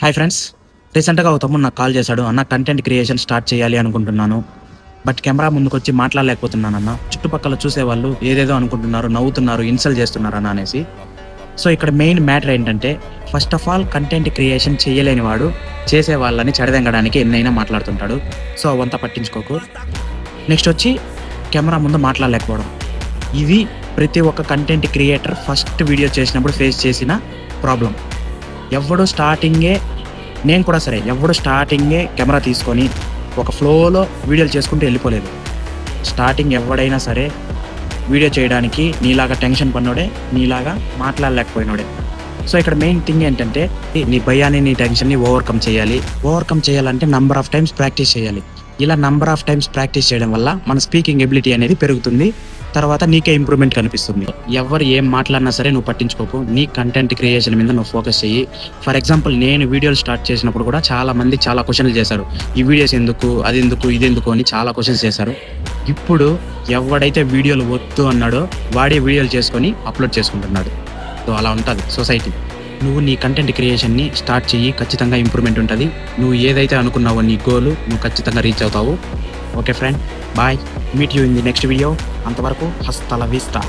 Hi friends, రీసెంట్గా ఒక తమ్ముడు నాకు కాల్ చేశాడు. అన్న కంటెంట్ క్రియేషన్ స్టార్ట్ చేయాలి అనుకుంటున్నాను, బట్ కెమెరా ముందుకు వచ్చి మాట్లాడలేకపోతున్నాను అన్న. చుట్టుపక్కల చూసేవాళ్ళు ఏదేదో అనుకుంటున్నారు, నవ్వుతున్నారు, ఇన్సల్ట్ చేస్తున్నారు అన్న అనేసి. సో ఇక్కడ మెయిన్ మ్యాటర్ ఏంటంటే, first of all content creation చేయలేని వాడు చేసే వాళ్ళని చెడదెంగడానికి ఎన్నైనా మాట్లాడుతుంటాడు. సో అవంతా పట్టించుకోకు. నెక్స్ట్ వచ్చి కెమెరా ముందు మాట్లాడలేకపోవడం. ఇది ప్రతి ఒక్క కంటెంట్ క్రియేటర్ ఫస్ట్ వీడియో చేసినప్పుడు ఫేస్ చేసిన ప్రాబ్లం. ఎవడు స్టార్టింగే, నేను కూడా సరే, ఎవడు స్టార్టింగే కెమెరా తీసుకొని ఒక ఫ్లోలో వీడియోలు చేసుకుంటూ వెళ్ళిపోలేదు. స్టార్టింగ్ ఎవడైనా సరే వీడియో చేయడానికి నీలాగా టెన్షన్ పన్నోడే, నీలాగా మాట్లాడలేకపోయినోడే. సో ఇక్కడ మెయిన్ థింగ్ ఏంటంటే, నీ భయాన్ని, నీ టెన్షన్ని ఓవర్కమ్ చేయాలి. ఓవర్కమ్ చేయాలంటే నంబర్ ఆఫ్ టైమ్స్ ప్రాక్టీస్ చేయాలి. ఇలా నంబర్ ఆఫ్ టైమ్స్ ప్రాక్టీస్ చేయడం వల్ల మన స్పీకింగ్ ఎబిలిటీ అనేది పెరుగుతుంది. తర్వాత నీకే ఇంప్రూవ్మెంట్ కనిపిస్తుంది. ఎవరు ఏం మాట్లాడినా సరే నువ్వు పట్టించుకోకు. నీ కంటెంట్ క్రియేషన్ మీద నువ్వు ఫోకస్ చెయ్యి. ఫర్ ఎగ్జాంపుల్, నేను వీడియోలు స్టార్ట్ చేసినప్పుడు కూడా చాలా మంది చాలా క్వశ్చన్లు చేశారు. ఈ వీడియోస్ ఎందుకు, అది ఎందుకు, ఇది ఎందుకు అని చాలా క్వశ్చన్స్ చేశారు. ఇప్పుడు ఎవడైతే వీడియోలు వద్దు అన్నాడో వాడే వీడియోలు చేసుకొని అప్లోడ్ చేసుకుంటున్నాడు. సో అలా ఉంటుంది సొసైటీ. నువ్వు నీ కంటెంట్ క్రియేషన్ని స్టార్ట్ చెయ్యి, ఖచ్చితంగా ఇంప్రూవ్మెంట్ ఉంటుంది. నువ్వు ఏదైతే అనుకున్నావో నీ గోలు, నువ్వు ఖచ్చితంగా రీచ్ అవుతావు. Okay friend, bye. Meet you in the next video. అంతవరకు హస్తల విస్తా.